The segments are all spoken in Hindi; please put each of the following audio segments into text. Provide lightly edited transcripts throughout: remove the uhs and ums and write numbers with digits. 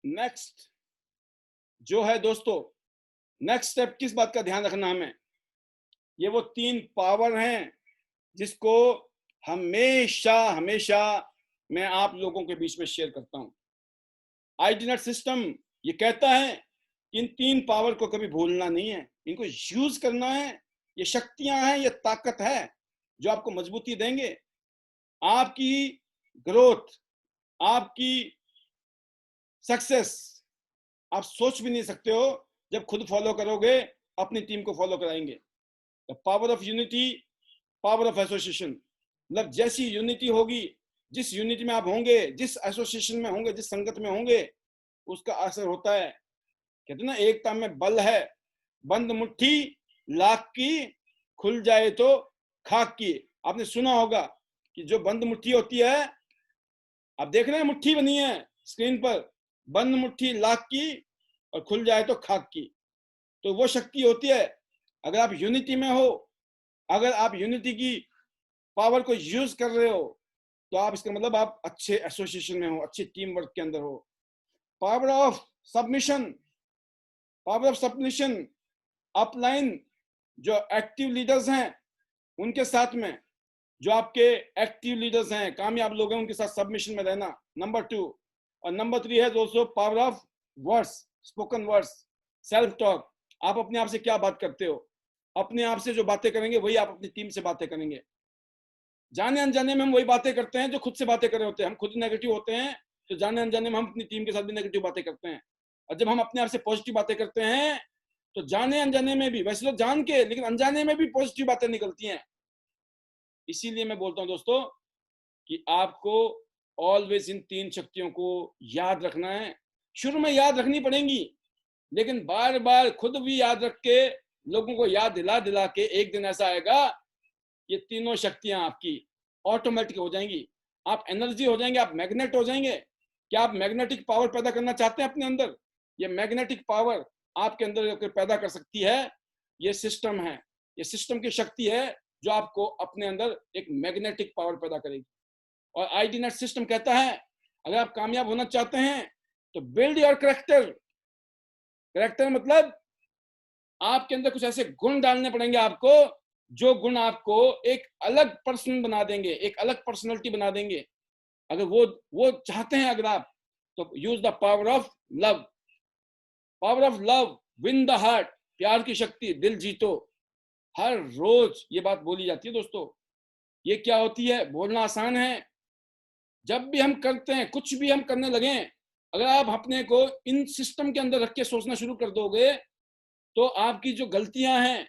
नेक्स्ट जो है दोस्तों, नेक्स्ट स्टेप किस बात का ध्यान रखना हमें, ये वो 3 पावर हैं जिसको हमेशा हमेशा मैं आप लोगों के बीच में शेयर करता हूं। आईडीनेट सिस्टम ये कहता है कि इन 3 पावर को कभी भूलना नहीं है, इनको यूज करना है। ये शक्तियां हैं, ये ताकत है जो आपको मजबूती देंगे, आपकी ग्रोथ, आपकी सक्सेस आप सोच भी नहीं सकते हो जब खुद फॉलो करोगे, अपनी टीम को फॉलो कराएंगे। The power of unity, power of association, मतलब जैसी यूनिटी होगी, जिस यूनिटी में आप होंगे, जिस एसोसिएशन में होंगे, जिस संगत में होंगे, उसका असर होता है। कहते ना एकता में बल है, बंद मुट्ठी लाख की, खुल जाए तो खाक की। आपने सुना होगा कि जो बंद मुट्ठी होती है, आप देख रहे हैं मुट्ठी बनी है स्क्रीन पर, बंद मुट्ठी लाख की और खुल जाए तो खाक की। तो वो शक्ति होती है अगर आप यूनिटी में हो, अगर आप यूनिटी की पावर को यूज कर रहे हो, तो आप इसका मतलब आप अच्छे एसोसिएशन में हो, अच्छे टीम वर्क के अंदर हो। Power of submission, power of submission, upline जो एक्टिव लीडर्स हैं उनके साथ में, जो आपके एक्टिव लीडर्स हैं, कामयाब लोग हैं, उनके साथ सबमिशन में रहना, नंबर 2। और नंबर 3 है दोस्तों power of words, spoken words, self talk. आप अपने आप से क्या बात करते हो, अपने आप से जो बातें करेंगे वही आप अपनी टीम से बातें करेंगे। जाने अनजाने में हम वही बातें करते हैं जो खुद से बातें कर रहे होते हैं। हम खुद नेगेटिव होते हैं तो जाने अनजाने में हम अपनी टीम के साथ भी नेगेटिव बातें करते हैं। और जब हम अपने आप से पॉजिटिव बातें करते हैं तो जाने अनजाने में भी, वैसे तो जान के लेकिन अनजाने में भी पॉजिटिव बातें निकलती हैं। इसीलिए मैं बोलता हूं दोस्तों कि आपको ऑलवेज इन 3 शक्तियों को याद रखना है। शुरू में याद रखनी पड़ेंगी, लेकिन बार बार खुद भी याद रख के लोगों को याद दिला दिला के एक दिन ऐसा आएगा, ये तीनों शक्तियां आपकी ऑटोमेटिक हो जाएंगी। आप एनर्जी हो जाएंगे, आप मैग्नेट हो जाएंगे। क्या आप मैग्नेटिक पावर पैदा करना चाहते हैं अपने अंदर? ये मैग्नेटिक पावर आपके अंदर पैदा कर सकती है, ये सिस्टम है, ये सिस्टम की शक्ति है जो आपको अपने अंदर एक मैग्नेटिक पावर पैदा करेगी। और आईडीनेट सिस्टम कहता है अगर आप कामयाब होना चाहते हैं तो बिल्ड योर करेक्टर। करेक्टर मतलब आपके अंदर कुछ ऐसे गुण डालने पड़ेंगे आपको, जो गुण आपको एक अलग पर्सन बना देंगे, एक अलग पर्सनालिटी बना देंगे। अगर वो चाहते हैं अगर आप, तो use the power of love. Power of love, win the heart, प्यार की शक्ति, दिल जीतो। हर रोज ये बात बोली जाती है दोस्तों। ये क्या होती है? बोलना आसान है, जब भी हम करते हैं, कुछ भी हम करने लगे, अगर आप अपने को इन सिस्टम के अंदर रख के सोचना शुरू कर दोगे, तो आपकी जो गलतियां हैं,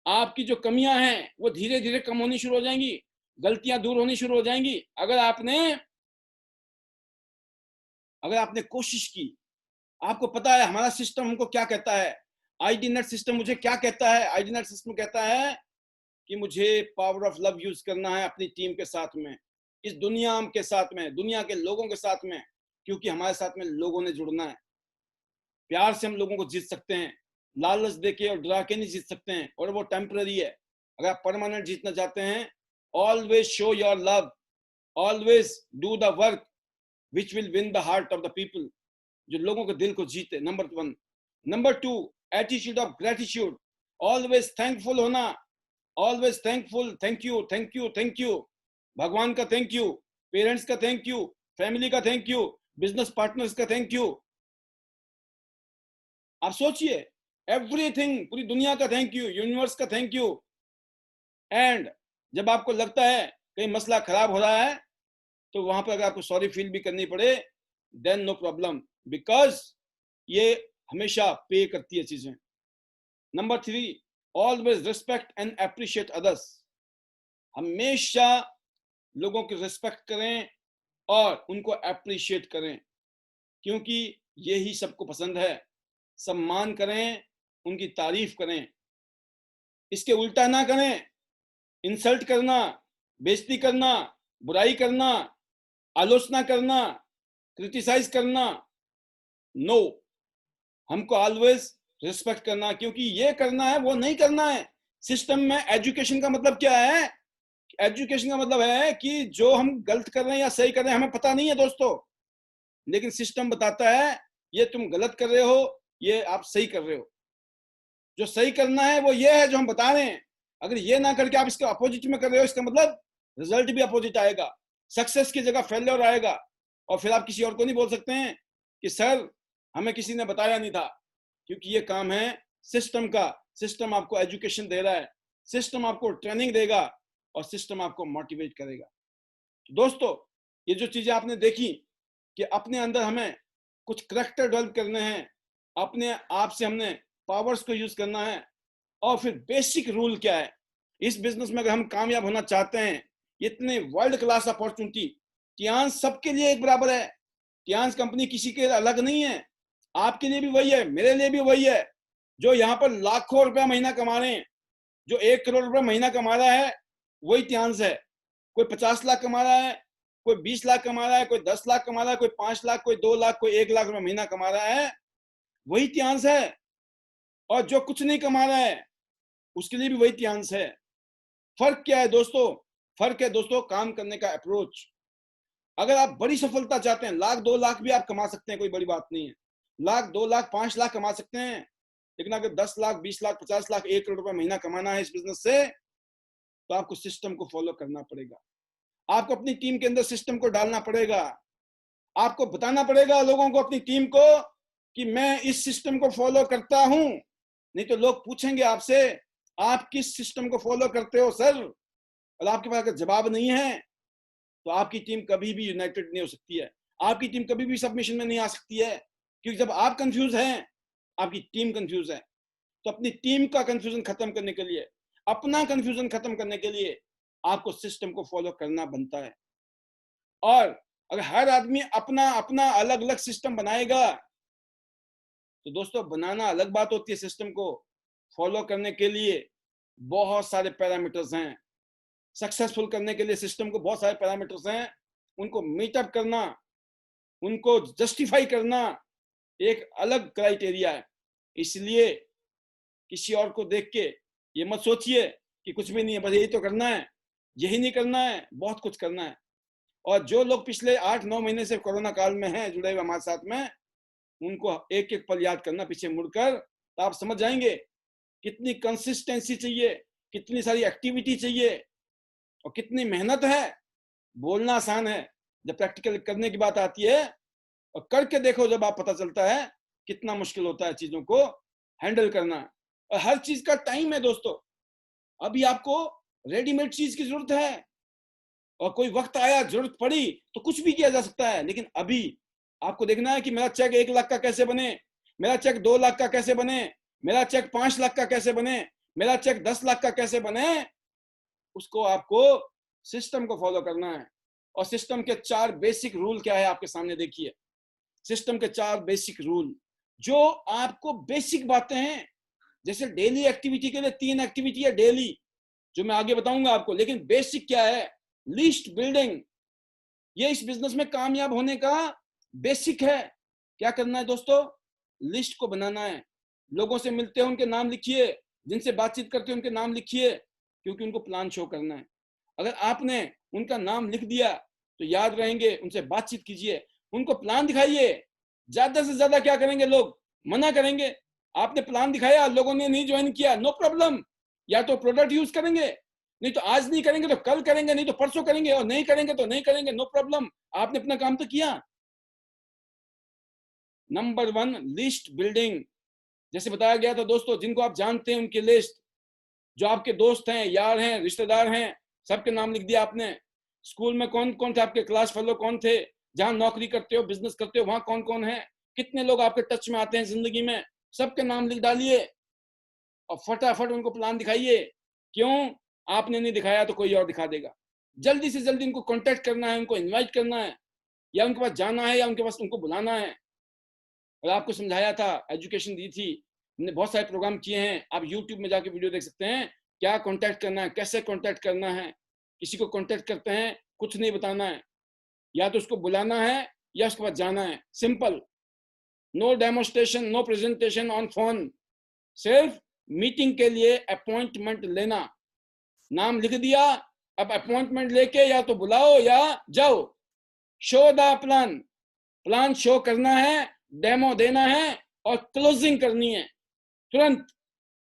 आपकी जो कमियां हैं, वो धीरे धीरे कम होनी शुरू हो जाएंगी, गलतियां दूर होनी शुरू हो जाएंगी। अगर आपने कोशिश की, आपको पता है हमारा सिस्टम हमको क्या कहता है, आईडीनेट सिस्टम मुझे क्या कहता है। आईडीनेट सिस्टम कहता है कि मुझे पावर ऑफ लव यूज करना है अपनी टीम के साथ में, इस दुनिया के साथ में, दुनिया के लोगों के साथ में, क्योंकि हमारे साथ में लोगों ने जुड़ना है। प्यार से हम लोगों को जीत सकते हैं, लालच देके और डरा के नहीं जीत सकते हैं, और वो टेम्पररी है। अगर आप परमानेंट जीतना चाहते हैं, always show your love, always do the work which will win the heart of the people, जो लोगों के दिल को जीते, number 1। Number 2, attitude of gratitude, always thankful होना, always thankful, thank you thank you thank you. भगवान का थैंक यू, पेरेंट्स का थैंक यू, फैमिली का थैंक यू, बिजनेस पार्टनर्स का थैंक यू। आप सोचिए, एवरीथिंग, पूरी दुनिया का थैंक यू, यूनिवर्स का थैंक यू। एंड जब आपको लगता है कहीं मसला खराब हो रहा है, तो वहां पर अगर आपको सॉरी फील भी करनी पड़े, देन नो प्रॉब्लम, बिकॉज ये हमेशा पे करती है चीजें। Number 3, always respect and appreciate others. हमेशा लोगों की रिस्पेक्ट करें और उनको अप्रिशिएट करें, क्योंकि यही सबको पसंद है। सम्मान करें, उनकी तारीफ करें, इसके उल्टा ना करें। इंसल्ट करना, बेइज्जती करना, बुराई करना, आलोचना करना, क्रिटिसाइज करना, नो। हमको ऑलवेज रिस्पेक्ट करना, क्योंकि ये करना है, वो नहीं करना है। सिस्टम में एजुकेशन का मतलब क्या है? एजुकेशन का मतलब है कि जो हम गलत कर रहे हैं या सही कर रहे हैं हमें पता नहीं है दोस्तों, लेकिन सिस्टम बताता है ये तुम गलत कर रहे हो, ये आप सही कर रहे हो। जो सही करना है वो ये है जो हम बता रहे हैं। अगर ये ना करके आप इसके अपोजिट में कर रहे हो, इसका मतलब रिजल्ट भी अपोजिट आएगा, सक्सेस की जगह फेलियर आएगा। और फिर आप किसी और को नहीं बोल सकते हैं कि सर हमें किसी ने बताया नहीं था, क्योंकि ये काम है सिस्टम का। सिस्टम आपको एजुकेशन दे रहा है, सिस्टम आपको ट्रेनिंग देगा और सिस्टम आपको मोटिवेट करेगा। तो दोस्तों, ये जो चीजें आपने देखी कि अपने अंदर हमें कुछ करैक्टर डेवलप करने हैं, अपने आप से हमने पावर्स को यूज करना है, और फिर बेसिक रूल क्या है इस बिजनेस में। अगर हम कामयाब होना चाहते हैं, इतने वर्ल्ड क्लास अपॉर्चुनिटी, टियांस सबके लिए एक बराबर है। टियांस कंपनी किसी के अलग नहीं है, आपके लिए भी वही है, मेरे लिए भी वही है। जो यहाँ पर लाखों रुपया महीना कमा रहे हैं, जो 1 करोड़ रुपया महीना कमा रहा है, वही टियांस है। कोई 50 लाख कमा रहा है, कोई 20 लाख कमा रहा है, कोई 10 लाख कमा रहा है, कोई 5 लाख, कोई 2 लाख, कोई 1 लाख रुपया महीना कमा रहा है, वही टियांस है। और जो कुछ नहीं कमा रहा है, उसके लिए भी वही टियांस है। फर्क क्या है दोस्तों? फर्क है दोस्तों काम करने का अप्रोच। अगर आप बड़ी सफलता चाहते हैं, 1 लाख 2 लाख भी आप कमा सकते हैं, कोई बड़ी बात नहीं है। 1 लाख 2 लाख 5 लाख कमा सकते हैं, लेकिन अगर 10 लाख 20 लाख 50 लाख 1 करोड़ रुपया महीना कमाना है इस बिजनेस से, तो आपको सिस्टम को फॉलो करना पड़ेगा। आपको अपनी टीम के अंदर सिस्टम को डालना पड़ेगा। आपको बताना पड़ेगा लोगों को, अपनी टीम को, कि मैं इस सिस्टम को फॉलो करता हूं। नहीं तो लोग पूछेंगे आपसे, आप किस सिस्टम को फॉलो करते हो सर? और आपके पास अगर जवाब नहीं है, तो आपकी टीम कभी भी यूनाइटेड नहीं हो सकती है, आपकी टीम कभी भी सबमिशन में नहीं आ सकती है। क्योंकि जब आप कंफ्यूज हैं, आपकी टीम कंफ्यूज है। तो अपनी टीम का कंफ्यूजन खत्म करने के लिए, अपना कंफ्यूजन खत्म करने के लिए आपको सिस्टम को फॉलो करना बनता है। और अगर हर आदमी अपना अपना अलग अलग सिस्टम बनाएगा, तो दोस्तों बनाना अलग बात होती है, सिस्टम को फॉलो करने के लिए बहुत सारे पैरामीटर्स हैं। सक्सेसफुल करने के लिए सिस्टम को बहुत सारे पैरामीटर्स हैं, उनको मीटअप करना, उनको जस्टिफाई करना एक अलग क्राइटेरिया है। इसलिए किसी और को देख के ये मत सोचिए कि कुछ भी नहीं है, बस यही तो करना है। यही नहीं करना है, बहुत कुछ करना है। और जो लोग पिछले 8-9 महीने से कोरोना काल में हैं जुड़े हुए हमारे साथ में, उनको एक एक पल याद करना पीछे मुड़कर, तो आप समझ जाएंगे कितनी कंसिस्टेंसी चाहिए, कितनी सारी एक्टिविटी चाहिए और कितनी मेहनत है। बोलना आसान है, जब प्रैक्टिकल करने की बात आती है और करके देखो, जब आप पता चलता है कितना मुश्किल होता है चीजों को हैंडल करना। और हर चीज का टाइम है दोस्तों। अभी आपको रेडीमेड चीज की जरूरत है, और कोई वक्त आया जरूरत पड़ी तो कुछ भी किया जा सकता है। लेकिन अभी आपको देखना है कि मेरा चेक 1 लाख का कैसे बने, मेरा चेक 2 लाख का कैसे बने, मेरा चेक 5 लाख का कैसे बने, मेरा चेक 10 लाख का कैसे बने। उसको आपको सिस्टम को फॉलो करना है। और सिस्टम के 4 बेसिक रूल क्या है आपके सामने देखिए। सिस्टम के 4 बेसिक रूल, जो आपको बेसिक बातें हैं। जैसे डेली एक्टिविटी के लिए 3 एक्टिविटी है डेली, जो मैं आगे बताऊंगा आपको। लेकिन बेसिक क्या है? List building. ये इस बिजनेस में कामयाब होने का बेसिक है। क्या करना है दोस्तों? लिस्ट को बनाना है। लोगों से मिलते हैं उनके नाम लिखिए, जिनसे बातचीत करते हैं उनके नाम लिखिए, क्योंकि उनको प्लान शो करना है। अगर आपने उनका नाम लिख दिया तो याद रहेंगे, उनसे बातचीत कीजिए, उनको प्लान दिखाइए। ज्यादा से ज्यादा क्या करेंगे लोग? मना करेंगे। आपने प्लान दिखाया, लोगों ने नहीं ज्वाइन किया, नो प्रॉब्लम। या तो प्रोडक्ट यूज करेंगे, नहीं तो आज नहीं करेंगे तो कल करेंगे, नहीं तो परसों करेंगे, और नहीं करेंगे तो नहीं करेंगे, नो प्रॉब्लम। आपने अपना काम तो किया। Number 1, list building. जैसे बताया गया था दोस्तों, जिनको आप जानते हैं उनकी लिस्ट, जो आपके दोस्त हैं, यार हैं, रिश्तेदार हैं, सबके नाम लिख दिया आपने। स्कूल में कौन कौन थे आपके क्लास फेलो, कौन थे, जहां नौकरी करते हो, बिजनेस करते हो, वहां कौन कौन है, कितने लोग आपके टच में आते हैं जिंदगी में, सबके नाम लिख डालिए और फटाफट उनको प्लान दिखाइए। क्यों? आपने नहीं दिखाया तो कोई और दिखा देगा। जल्दी से जल्दी उनको कांटेक्ट करना है, उनको इनवाइट करना है, या उनके पास जाना है, या उनके पास उनको बुलाना है। और आपको समझाया था, एजुकेशन दी थी, हमने बहुत सारे प्रोग्राम किए हैं, आप यूट्यूब में जाके वीडियो देख सकते हैं। क्या कांटेक्ट करना है, कैसे कांटेक्ट करना है। किसी को कांटेक्ट करते हैं, कुछ नहीं बताना है, या तो उसको बुलाना है या उसके पास जाना है, simple. No demonstration, no presentation on phone, सिर्फ मीटिंग के लिए अपॉइंटमेंट लेना। नाम लिख दिया, अब अपॉइंटमेंट लेके या तो बुलाओ या जाओ। Show the plan, plan show करना है डेमो देना है और क्लोजिंग करनी है तुरंत।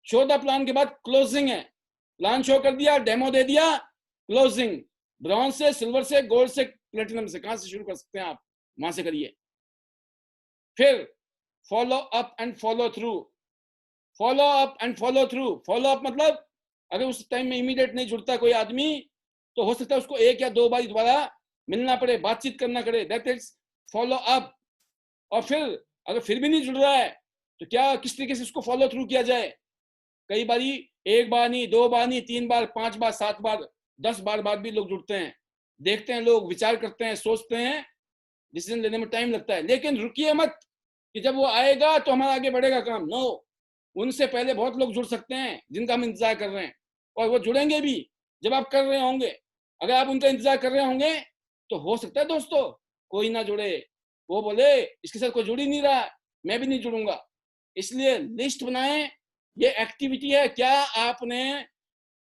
शो द प्लान के बाद क्लोजिंग है। प्लान शो कर दिया, डेमो दे दिया, क्लोजिंग। ब्रॉन्ज से, सिल्वर से, गोल्ड से, प्लेटिनम से, कहां से शुरू कर सकते हैं आप, वहां से करिए। फिर follow up and follow through. Follow up and follow through. Follow up मतलब अगर उस टाइम में इमीडिएट नहीं जुड़ता कोई आदमी, तो हो सकता है उसको 1 या 2 बार दोबारा मिलना पड़े, बातचीत करना पड़े, दैट इज फॉलो अप। और फिर अगर फिर भी नहीं जुड़ रहा है तो क्या, किस तरीके से उसको फॉलो थ्रू किया जाए। कई बारी 1 बार नहीं, 2 बार नहीं, 3 बार, 5 बार, 7 बार, 10 बार बाद भी लोग जुड़ते हैं। देखते हैं लोग, विचार करते हैं, सोचते हैं, डिसीजन लेने में टाइम लगता है। लेकिन रुकिए मत कि जब वो आएगा तो हमारा आगे बढ़ेगा काम। नो, उनसे पहले बहुत लोग जुड़ सकते हैं जिनका हम इंतजार कर रहे हैं, और वो जुड़ेंगे भी जब आप कर रहे होंगे। अगर आप उनका इंतजार कर रहे होंगे तो हो सकता है दोस्तों कोई ना जुड़े, वो बोले इसके साथ कोई जुड़ ही नहीं रहा, मैं भी नहीं जुड़ूंगा। इसलिए लिस्ट बनाएं। ये एक्टिविटी है, क्या आपने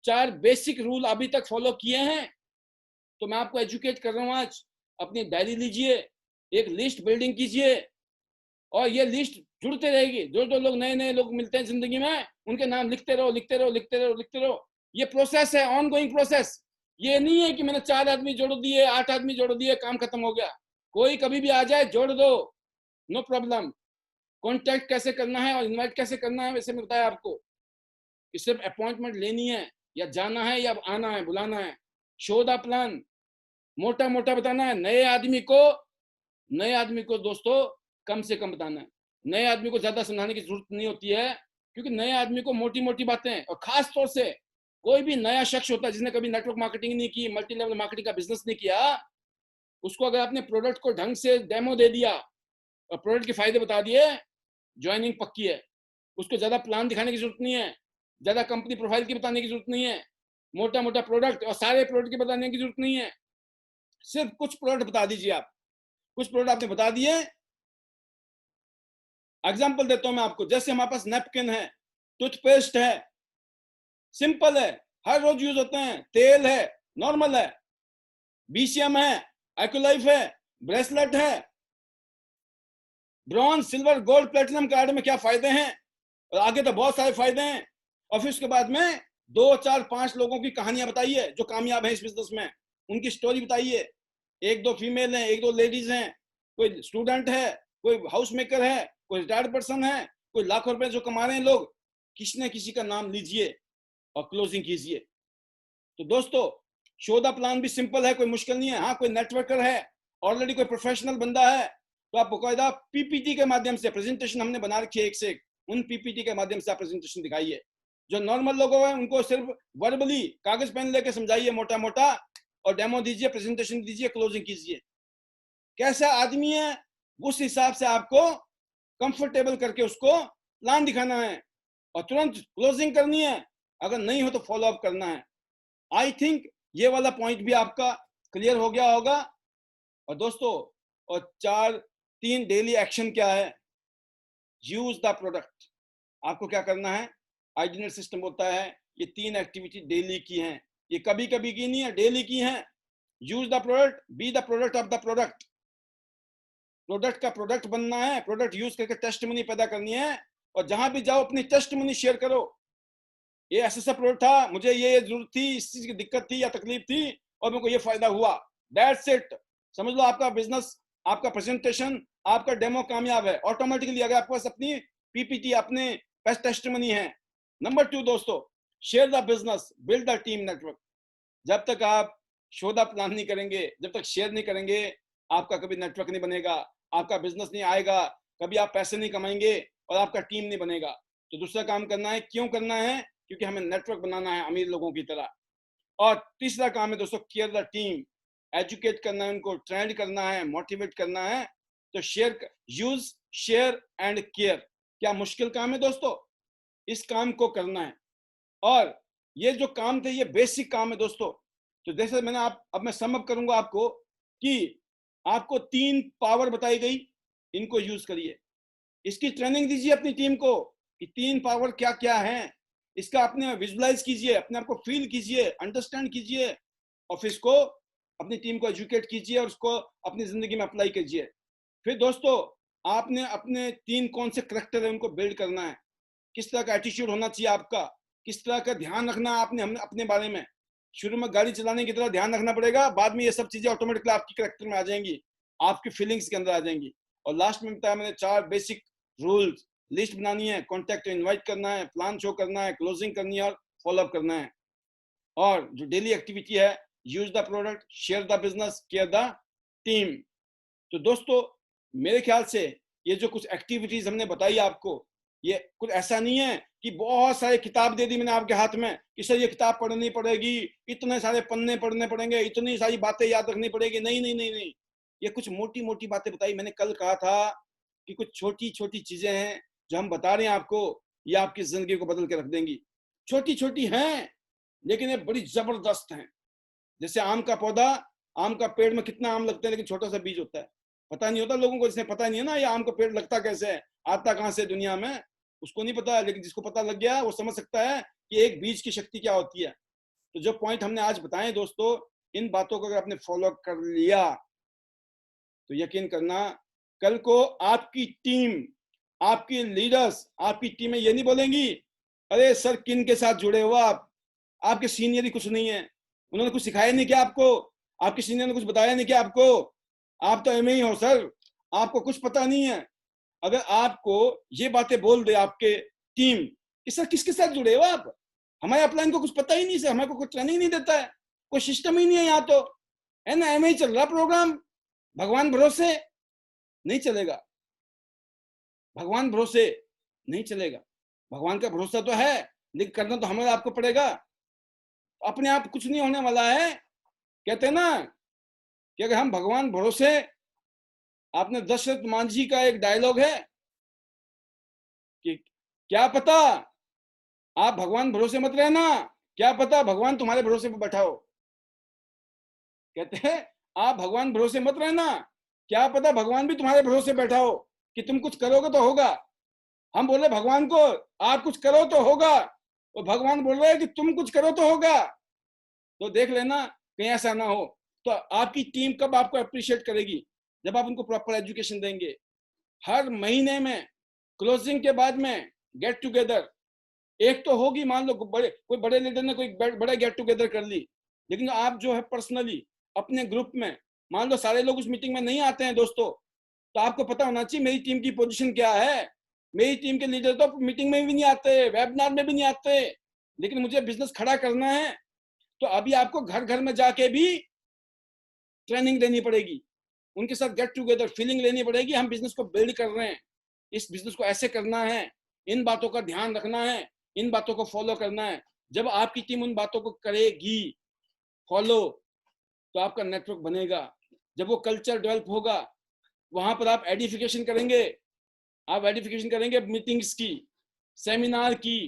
4 बेसिक रूल अभी तक फॉलो किए हैं? तो मैं आपको एजुकेट कर रहा हूं आज। अपनी डायरी लीजिए, एक लिस्ट बिल्डिंग कीजिए, और ये लिस्ट जुड़ते रहेगी। जो जो लोग नए नए लोग मिलते हैं जिंदगी में, उनके नाम लिखते रहो, लिखते रहो, लिखते रहो, लिखते रहो। ये प्रोसेस है, ऑन गोइंग प्रोसेस। ये नहीं है कि मैंने 4 आदमी जोड़ दिए, 8 आदमी जोड़ दिए, काम खत्म हो गया। कोई कभी भी आ जाए, जोड़ दो, नो प्रॉब्लम। कॉन्टैक्ट कैसे करना है और इनवाइट कैसे करना है, वैसे मैं बताया आपको कि सिर्फ अपॉइंटमेंट लेनी है, या जाना है, या आना है, बुलाना है। शो द प्लान, मोटा मोटा बताना है। नए आदमी को दोस्तों कम से कम बताना है। नए आदमी को ज्यादा समझाने की जरूरत नहीं होती है, क्योंकि नए आदमी को मोटी मोटी बातें, और खास तौर से कोई भी नया शख्स होता है जिसने कभी नेटवर्क मार्केटिंग नहीं की, मल्टी लेवल मार्केटिंग का बिजनेस नहीं किया, उसको अगर आपने प्रोडक्ट को ढंग से डेमो दे दिया और प्रोडक्ट के फायदे बता दिए, ज्वाइनिंग पक्की है। उसको ज्यादा प्लान दिखाने की जरूरत नहीं है, ज्यादा कंपनी प्रोफाइल की बताने की जरूरत नहीं है, मोटा मोटा प्रोडक्ट और सारे प्रोडक्ट की बताने की जरूरत नहीं है। सिर्फ कुछ प्रोडक्ट बता दीजिए आप। कुछ प्रोडक्ट आपने बता दिए। एग्जाम्पल देता हूं मैं आपको। जैसे हमारे पास नैपकिन है, टूथपेस्ट है, सिंपल है, हर रोज यूज होते हैं, तेल है, नॉर्मल है, बीसीएम है, एक्यूलाइफ है, ब्रेसलेट है, bronze, silver, gold, platinum card में क्या फायदे हैं, और आगे तो बहुत सारे फायदे हैं। और फिर उसके बाद में 2, 4, 5 लोगों की कहानियां बताइए जो कामयाब है इस बिजनेस में, उनकी स्टोरी बताइए। 1, 2 फीमेल हैं, 1, 2 लेडीज हैं, कोई स्टूडेंट है, कोई हाउस मेकर है, कोई रिटायर्ड पर्सन है, कोई लाखों रुपए जो कमा रहे हैं लोग। किसी न किसी का नाम लीजिए और क्लोजिंग कीजिए। तो दोस्तों शो द प्लान भी सिंपल है, कोई मुश्किल नहीं है। हाँ, कोई नेटवर्कर है, ऑलरेडी कोई प्रोफेशनल बंदा है, तो आप बकायदा पीपीटी के माध्यम से, प्रेजेंटेशन हमने बना रखी है एक से एक, उन पीपीटी के माध्यम से आप प्रेजेंटेशन दिखाइए। जो नॉर्मल लोग हैं उनको सिर्फ वर्बली कागज पेन लेके समझाइए मोटा मोटा, और डेमो दीजिए, प्रेजेंटेशन दीजिए, क्लोजिंग कीजिए। कैसा आदमी है उस हिसाब से आपको कंफर्टेबल करके उसको प्लान दिखाना है, और तुरंत क्लोजिंग करनी है। अगर नहीं हो तो फॉलो अप करना है। आई थिंक ये वाला पॉइंट भी आपका क्लियर हो गया होगा। और दोस्तों, और 3 डेली एक्शन क्या है? Use the product. आपको क्या करना है? आइडिनल सिस्टम होता है, ये 3 एक्टिविटी डेली की हैं, ये कभी कभी की नहीं है, डेली की हैं। Use the product, be the product of the product. Product का प्रोडक्ट बनना है, प्रोडक्ट यूज करके टेस्टमनी पैदा करनी है, और जहां भी जाओ अपनी टेस्टमनी शेयर करो। ये ऐसा प्रोडक्ट था, मुझे ये जरूरत थी, इस चीज की दिक्कत थी या तकलीफ थी, और मेरे को ये फायदा हुआ। That's it. समझ लो आपका बिजनेस, आपका प्रेजेंटेशन, आपका डेमो कामयाब है ऑटोमेटिकली, अगर आपके पास अपनी पीपीटी, अपने बेस्ट टेस्टमनी है। नंबर 2 दोस्तों, share the business, build the team network. जब तक आप शो द प्लान नहीं करेंगे, जब तक शेयर नहीं करेंगे, आपका कभी नेटवर्क नहीं बनेगा, आपका बिजनेस नहीं आएगा, कभी आप पैसे नहीं कमाएंगे, और आपका टीम नहीं बनेगा। तो दूसरा काम करना है। क्यों करना है? क्योंकि हमें नेटवर्क बनाना है अमीर लोगों की तरह। और तीसरा काम है दोस्तों, केयर द टीम। एजुकेट करना है उनको, ट्रेंड करना है, मोटिवेट करना है। तो यूज, शेयर एंड केयर। क्या मुश्किल काम है दोस्तों? इस काम को करना है। और ये जो काम थे, ये बेसिक काम है दोस्तों। तो जैसे मैंने अब मैं सम अप करूंगा आपको कि आपको 3 पावर बताई गई, इनको यूज करिए। इसकी ट्रेनिंग दीजिए अपनी टीम को कि 3 पावर क्या क्या है। इसका अपने विजुलाइज कीजिए, अपने आप को फील कीजिए, अंडरस्टैंड कीजिए, और फिर इसको अपनी टीम को एजुकेट कीजिए और उसको अपनी जिंदगी में अप्लाई कीजिए। फिर दोस्तों आपने अपने 3 कौन से करैक्टर है उनको बिल्ड करना है, किस तरह का एटीट्यूड होना चाहिए आपका, किस तरह का ध्यान रखना है आपने हमने अपने बारे में। शुरू में गाड़ी चलाने की तरह ध्यान रखना पड़ेगा, बाद में ये सब चीजें ऑटोमेटिकली आपकी करैक्टर में आ जाएंगी, आपकी फीलिंग्स के अंदर आ जाएंगी। और लास्ट में बताया मैंने 4 बेसिक रूल्स, लिस्ट बनानी है, कॉन्टैक्ट इनवाइट करना है, प्लान शो करना है, क्लोजिंग करनी है और फॉलोअप करना है। और जो डेली एक्टिविटी है, use the product, share the business, care the team. तो दोस्तों मेरे ख्याल से ये जो कुछ एक्टिविटीज हमने बताई आपको, ये कुछ ऐसा नहीं है कि बहुत सारे किताब दे दी मैंने आपके हाथ में कि सर ये किताब पढ़नी पड़ेगी, इतने सारे पन्ने पढ़ने पड़ेंगे, इतनी सारी बातें याद रखनी पड़ेगी। नहीं नहीं नहीं नहीं, ये कुछ मोटी मोटी बातें बताई। मैंने कल कहा था कि कुछ छोटी छोटी चीजें हैं जो हम बता रहे हैं आपको, ये आपकी जिंदगी को बदल के रख देंगी। छोटी छोटी हैं लेकिन ये बड़ी जबरदस्त हैं। जैसे आम का पौधा, आम का पेड़ में कितना आम लगता है लेकिन छोटा सा बीज होता है, पता नहीं होता लोगों को। जिसने पता नहीं है ना ये आम का पेड़ लगता कैसे है, आता कहां से दुनिया में, उसको नहीं पता। लेकिन जिसको पता लग गया वो समझ सकता है कि एक बीज की शक्ति क्या होती है। तो जो पॉइंट हमने आज बताए दोस्तों, इन बातों को अगर आपने फॉलो कर लिया तो यकीन करना कल को आपकी टीम, आपकी लीडर्स आपकी टीमें ये नहीं बोलेंगी अरे सर किन के साथ जुड़े हो आप, आपके सीनियर ही कुछ नहीं है, उन्होंने कुछ सिखाया नहीं क्या आपको, आपके सीनियर ने कुछ बताया नहीं क्या आपको, आप तो एमए ही हो सर, आपको कुछ पता नहीं है। अगर आपको ये बातें बोल दे आपके टीम कि सर किसके साथ जुड़े हो आप, हमारे अपलाइन को कुछ पता ही नहीं, सर हमारे को कुछ ट्रेनिंग नहीं देता है, कोई सिस्टम ही नहीं है यहाँ, तो है ना एमए ही चल रहा प्रोग्राम, भगवान भरोसे नहीं चलेगा, भगवान भरोसे नहीं चलेगा। भगवान का भरोसा तो है लेकिन करना तो हमें आपको पड़ेगा। अपने आप कुछ नहीं होने वाला है। कहते हैं ना कि अगर हम भगवान भरोसे, आपने दशरथ मांझी का एक डायलॉग है कि क्या पता आप भगवान भरोसे मत रहना, क्या पता भगवान तुम्हारे भरोसे पर बैठा हो। कहते हैं आप भगवान भरोसे मत रहना, क्या पता भगवान भी तुम्हारे भरोसे बैठा हो कि तुम कुछ करोगे तो होगा। हम बोले भगवान को आप कुछ करो तो होगा, तो भगवान बोल रहे हैं कि तुम कुछ करो तो होगा। तो देख लेना कहीं ऐसा ना हो। तो आपकी टीम कब आपको अप्रिशिएट करेगी, जब आप उनको प्रॉपर एजुकेशन देंगे। हर महीने में क्लोजिंग के बाद में गेट टुगेदर एक तो होगी, मान लो कोई बड़े लीडर ने कोई बड़ा गेट टुगेदर कर ली, लेकिन आप जो है पर्सनली अपने ग्रुप में, मान लो सारे लोग उस मीटिंग में नहीं आते हैं दोस्तों, तो आपको पता होना चाहिए मेरी टीम की पोजीशन क्या है। मेरी टीम के लीडर तो मीटिंग में भी नहीं आते, वेबिनार में भी नहीं आते, लेकिन मुझे बिजनेस खड़ा करना है तो अभी आपको घर घर में जाके भी ट्रेनिंग देनी पड़ेगी, उनके साथ गेट टुगेदर फीलिंग लेनी पड़ेगी। हम बिजनेस को बिल्ड कर रहे हैं, इस बिजनेस को ऐसे करना है, इन बातों का ध्यान रखना है, इन बातों को फॉलो करना है। जब आपकी टीम उन बातों को करेगी फॉलो, तो आपका नेटवर्क बनेगा। जब वो कल्चर डेवलप होगा, वहां पर आप एडिफिकेशन करेंगे, आप एडिफिकेशन करेंगे मीटिंग्स की, सेमिनार की,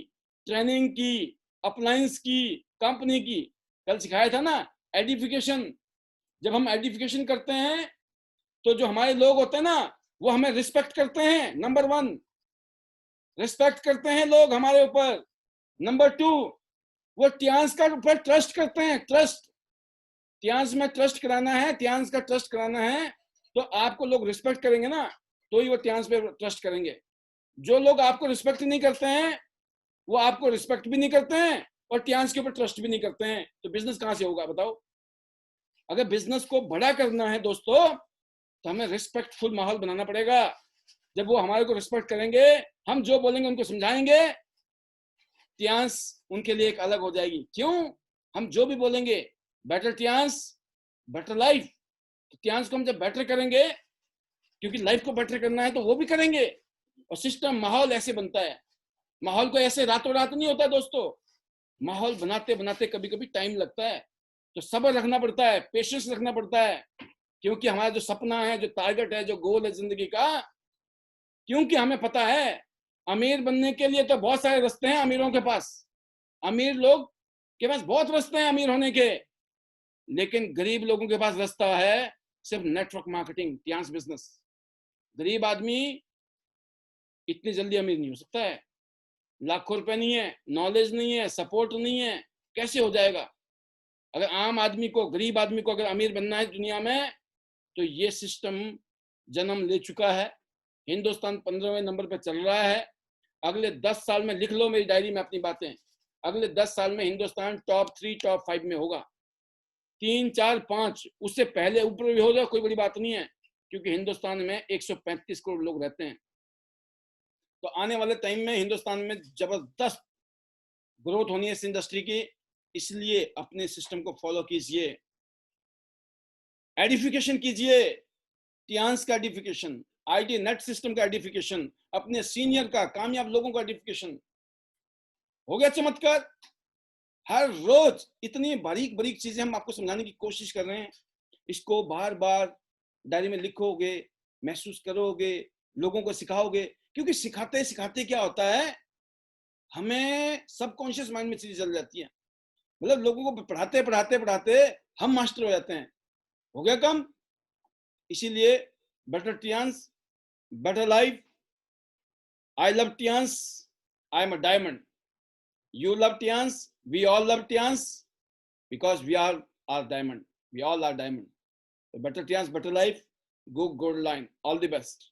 ट्रेनिंग की, अपलायंस की, कंपनी की। कल सिखाया था ना एडिफिकेशन। जब हम एडिफिकेशन करते हैं तो जो हमारे लोग होते हैं ना वो हमें रिस्पेक्ट करते हैं। नंबर 1 रिस्पेक्ट करते हैं लोग हमारे ऊपर। नंबर 2 वो टियांस का ऊपर ट्रस्ट करते हैं। ट्रस्ट, टियांस में ट्रस्ट कराना है, टियांस का ट्रस्ट कराना है तो आपको लोग रिस्पेक्ट करेंगे ना, तो ही वो टियांस पे ट्रस्ट करेंगे। जो लोग आपको रिस्पेक्ट नहीं करते हैं वो आपको रिस्पेक्ट भी नहीं करते हैं और टियांस के ऊपर ट्रस्ट भी नहीं करते हैं, तो बिजनेस कहां से होगा बताओ। अगर बिजनेस को बड़ा करना है दोस्तों तो हमें रिस्पेक्टफुल माहौल बनाना पड़ेगा। जब वो हमारे को रिस्पेक्ट करेंगे, हम जो बोलेंगे उनको समझाएंगे, टियांस उनके लिए एक अलग हो जाएगी। क्यों? हम जो भी बोलेंगे बेटर टियांस बेटर लाइफ। तो टियांस को हम जब बेटर करेंगे, क्योंकि लाइफ को बेटर करना है, तो वो भी करेंगे। और सिस्टम माहौल ऐसे बनता है। माहौल को ऐसे रातों रात नहीं होता दोस्तों, माहौल बनाते बनाते कभी कभी टाइम लगता है। तो सब्र रखना पड़ता है, पेशेंस रखना पड़ता है, क्योंकि हमारा जो सपना है, जो टारगेट है, जो गोल है जिंदगी का, क्योंकि हमें पता है अमीर बनने के लिए तो बहुत सारे रास्ते हैं अमीरों के पास, अमीर लोग के पास बहुत रास्ते हैं अमीर होने के, लेकिन गरीब लोगों के पास रास्ता है सिर्फ नेटवर्क मार्केटिंग, टियांस बिजनेस। गरीब आदमी इतनी जल्दी अमीर नहीं हो सकता है, लाखों रुपए नहीं है, नॉलेज नहीं है, सपोर्ट नहीं है, कैसे हो जाएगा। अगर आम आदमी को, गरीब आदमी को अगर अमीर बनना है दुनिया में, तो ये सिस्टम जन्म ले चुका है। हिंदुस्तान 15वें नंबर पे चल रहा है। अगले 10 साल में लिख लो मेरी डायरी में अपनी बातें, अगले 10 साल में हिंदुस्तान टॉप 3 टॉप 5 में होगा। 3 4 5 उससे पहले ऊपर भी हो जाए कोई बड़ी बात नहीं है, क्योंकि हिंदुस्तान में 135 करोड़ लोग रहते हैं। तो आने वाले टाइम में हिंदुस्तान में जबरदस्त ग्रोथ होनी है इस इंडस्ट्री की, इसलिए अपने सिस्टम को फॉलो कीजिए, एडिफिकेशन कीजिए, टियांस का एडिफिकेशन, आईटी नेट सिस्टम का एडिफिकेशन, अपने सीनियर का, कामयाब लोगों का एडिफिकेशन। हो गया चमत्कार। हर रोज इतनी बारीक बारीक चीजें हम आपको समझाने की कोशिश कर रहे हैं, इसको बार बार डायरी में लिखोगे, महसूस करोगे, लोगों को सिखाओगे, क्योंकि सिखाते सिखाते क्या होता है, हमें सबकॉन्शियस माइंड में चीजें चल जाती हैं। मतलब लोगों को पढ़ाते पढ़ाते पढ़ाते हम मास्टर हो जाते हैं। हो गया काम। इसीलिए better Tiens, better life. I love Tians. I am a diamond. You love Tians. We all love Tians because we are diamond. We all are diamond. So better Tians, better life. Go gold line. All the best.